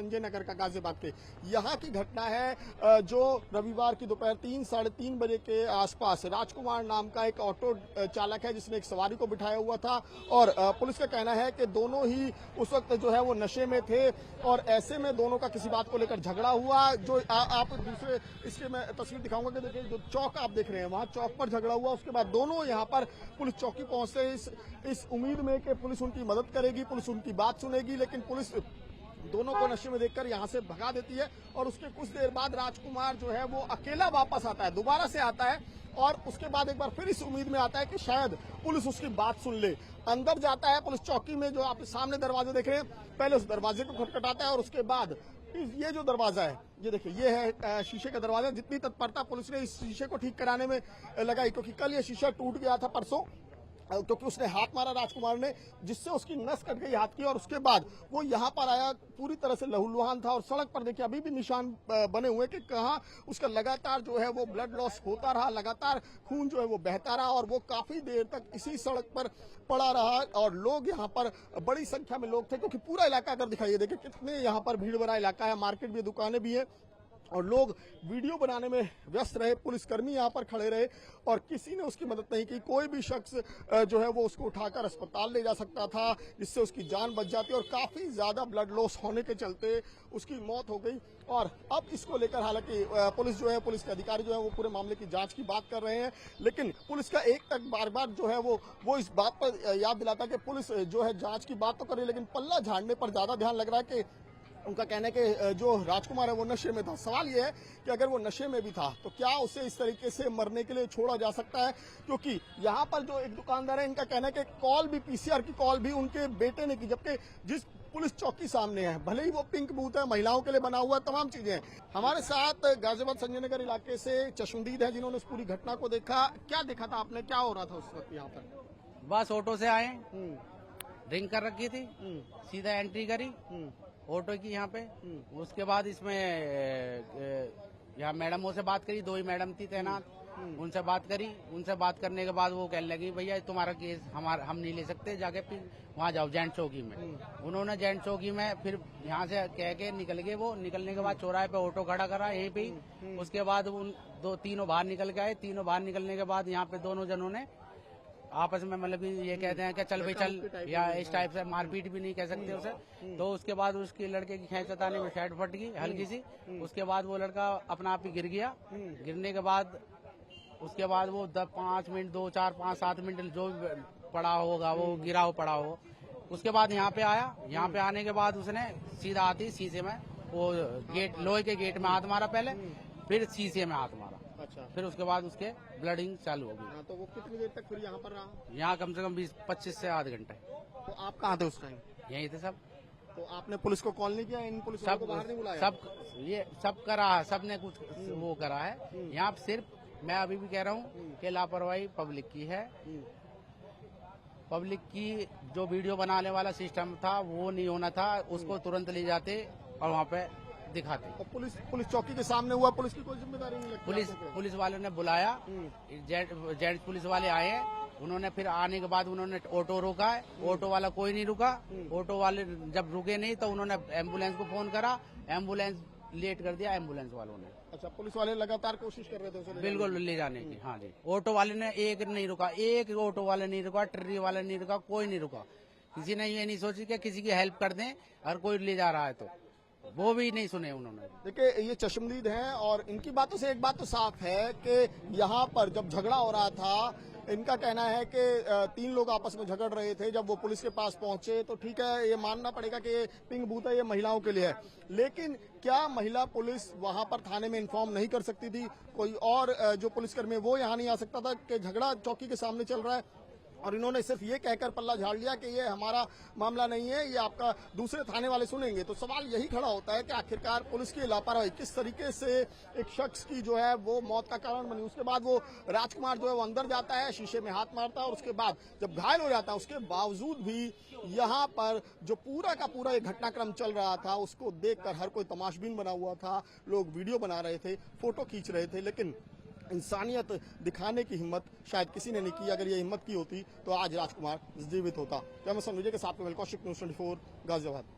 संजय नगर का, गाजियाबाद के। यहाँ की घटना है जो रविवार की दोपहर 3-3:30 बजे के आसपास राजकुमार नाम का एक ऑटो चालक है जिसने एक सवारी को बिठाया हुआ था और पुलिस का कहना है कि दोनों ही उस वक्त जो है वो नशे में थे और ऐसे में दोनों का किसी बात को लेकर झगड़ा हुआ। जो आप दूसरे इसके मैं तस्वीर दिखाऊंगा कि देखिए जो चौक आप देख रहे हैं वहां चौक पर झगड़ा हुआ। उसके बाद दोनों यहाँ पर पुलिस चौकी पहुंचते इस उम्मीद में कि पुलिस उनकी मदद करेगी, पुलिस उनकी बात सुनेगी, लेकिन पुलिस दोनों को नशे में देखकर यहां से भगा देती है और उसके कुछ देर बाद राजकुमार जो है वो अकेला वापस आता है, दोबारा से आता है और उसके बाद एक बार फिर इस उम्मीद में आता है कि शायद पुलिस उसकी बात सुन ले। अंदर जाता है पुलिस चौकी में, जो आप सामने दरवाजे देख रहे हैं, पहले उस दरवाजे को खटखटाता है और उसके बाद ये जो दरवाजा है, ये देखिए, ये है शीशे का दरवाजा। जितनी तत्परता पुलिस ने इस शीशे को ठीक कराने में लगाई, क्योंकि कल ये शीशा टूट गया था परसों, क्योंकि उसने हाथ मारा राजकुमार ने, जिससे उसकी नस कट गई हाथ की और उसके बाद वो यहाँ पर आया, पूरी तरह से लहूलुहान था और सड़क पर देखिए अभी भी निशान बने हुए कि कहाँ उसका लगातार जो है वो ब्लड लॉस होता रहा, लगातार खून जो है वो बहता रहा और वो काफी देर तक इसी सड़क पर पड़ा रहा। और लोग यहाँ पर बड़ी संख्या में लोग थे, क्योंकि पूरा इलाका अगर दिखाइए, देखिए कितने यहाँ पर भीड़ भरा इलाका है, मार्केट भी, दुकानें भी है और लोग वीडियो बनाने में व्यस्त रहे। पुलिसकर्मी यहाँ पर खड़े रहे और किसी ने उसकी मदद नहीं की। कोई भी शख्स जो है वो उसको उठाकर अस्पताल ले जा सकता था, जिससे उसकी जान बच जाती और काफी ज्यादा ब्लड लॉस होने के चलते उसकी मौत हो गई। और अब इसको लेकर हालांकि पुलिस जो है, पुलिस के अधिकारी जो है वो पूरे मामले की जांच की बात कर रहे हैं, लेकिन पुलिस का एक तक बार बार जो है वो इस बात पर याद दिलाता है कि पुलिस जो है जांच की बात तो कर रही है, लेकिन पल्ला झाड़ने पर ज्यादा ध्यान लग रहा है कि उनका कहना है कि जो राजकुमार है वो नशे में था। सवाल ये है कि अगर वो नशे में भी था तो क्या उसे इस तरीके से मरने के लिए छोड़ा जा सकता है, क्योंकि यहाँ पर जो एक दुकानदार है, इनका कहना है कि कॉल भी, पीसीआर की कॉल भी उनके बेटे ने की, जबकि जिस पुलिस चौकी सामने है, भले ही वो पिंक बूथ है, महिलाओं के लिए बना हुआ, तमाम चीजें हैं। हमारे साथ गाजियाबाद संजय नगर इलाके से चश्मदीद है जिन्होंने उस पूरी घटना को देखा। क्या देखा था आपने, क्या हो रहा था उस वक्त यहाँ पर? बस ऑटो से आए, ड्रिंक कर रखी थी, सीधा एंट्री करी ऑटो की यहाँ पे। उसके बाद इसमें यहाँ मैडमों से बात करी, 2 ही मैडम थी तैनात, उनसे बात करी। उनसे बात करने के बाद वो कहने लगी भैया तुम्हारा केस हम नहीं ले सकते, जाके फिर वहाँ जाओ जेंट चौकी में। उन्होंने जेंट चौकी में फिर यहाँ से कह के निकल गए। वो निकलने के बाद चौराहे पे ऑटो खड़ा करा यहीं पे। उसके बाद उन तीनों बाहर निकल के आए। तीनों बाहर निकलने के बाद यहाँ पे दोनों जनों ने आपस में मतलब ये कहते हैं कि चल भाई चल, या इस टाइप से, मारपीट भी नहीं कह सकते उसे। तो उसके बाद उसके लड़के की खींचतानी में शर्ट फट गई हल्की सी। उसके बाद वो लड़का अपना आप ही गिर गया। गिरने के बाद उसके बाद वो 5 मिनट, 2, 4, 5, 7 मिनट जो पड़ा होगा वो गिरा हो पड़ा हो। उसके बाद यहाँ पे आया। यहाँ पे आने के बाद उसने सीधा आती शीशे में वो गेट, लोहे के गेट में हाथ मारा पहले, फिर शीशे में हाथ मारा। अच्छा। फिर उसके बाद उसके ब्लडिंग चालू हो गई। तो वो कितनी देर तक फिर यहाँ पर रहा? यहाँ कम से कम 20-25 से आधे घंटे। तो आप कहाँ थे उस टाइम? यहीं थे सब। तो आपने पुलिस को कॉल नहीं किया? इन पुलिस सब को बाहर नहीं बुलाया? सब करा है, सबने कुछ वो करा है। यहाँ सिर्फ मैं अभी भी कह रहा हूँ कि लापरवाही पब्लिक की है। पब्लिक की जो वीडियो बनाने वाला सिस्टम था वो नहीं होना था, उसको तुरंत ले जाते और वहाँ पे दिखाते। तो पुलिस चौकी के सामने हुआ, पुलिस की कोई जिम्मेदारी नहीं लगती? पुलिस वालों ने बुलाया, जेंट्स पुलिस वाले आए। उन्होंने फिर आने के बाद उन्होंने ऑटो रोका है, ऑटो वाला कोई नहीं रुका। ऑटो वाले जब रुके नहीं तो उन्होंने एम्बुलेंस को फोन करा, एम्बुलेंस लेट कर दिया एम्बुलेंस वालों ने। अच्छा, पुलिस वाले लगातार कोशिश कर रहे थे उसे बिल्कुल ले जाने की। हाँ जी, ऑटो वाले ने एक नहीं रुका, एक ऑटो वाले नहीं रुका, ट्ररी वाले नहीं रुका, कोई नहीं रुका। किसी ने ये नहीं सोची कि किसी की हेल्प कर दें और कोई ले जा रहा है तो वो भी नहीं सुने उन्होंने। देखिए, ये चश्मदीद हैं और इनकी बातों से एक बात तो साफ है कि यहाँ पर जब झगड़ा हो रहा था, इनका कहना है कि 3 लोग आपस में झगड़ रहे थे। जब वो पुलिस के पास पहुंचे तो ठीक है, ये मानना पड़ेगा कि ये पिंक बूथ है, ये महिलाओं के लिए है, लेकिन क्या महिला पुलिस वहां पर थाने में इन्फॉर्म नहीं कर सकती थी? कोई और जो पुलिसकर्मी है वो यहाँ नहीं आ सकता था कि झगड़ा चौकी के सामने चल रहा है? और इन्होंने सिर्फ ये कहकर पल्ला झाड़ लिया कि ये हमारा मामला नहीं है, ये आपका दूसरे थाने वाले सुनेंगे। तो सवाल यही खड़ा होता है कि आखिरकार पुलिस की लापरवाही किस तरीके से एक शख्स की जो है वो मौत का कारण बनी। उसके बाद वो राजकुमार जो है वो अंदर जाता है, शीशे में हाथ मारता है और उसके बाद जब घायल हो जाता है, उसके बावजूद भी यहाँ पर जो पूरा का पूरा ये घटनाक्रम चल रहा था उसको देखकर हर कोई तमाशबीन बना हुआ था। लोग वीडियो बना रहे थे, फोटो खींच रहे थे, लेकिन इंसानियत दिखाने की हिम्मत शायद किसी ने नहीं की। अगर ये हिम्मत की होती तो आज राजकुमार जीवित होता। कैमरा पर्सन विजय के साथ में कौशिक, न्यूज़ 24 गाजियाबाद।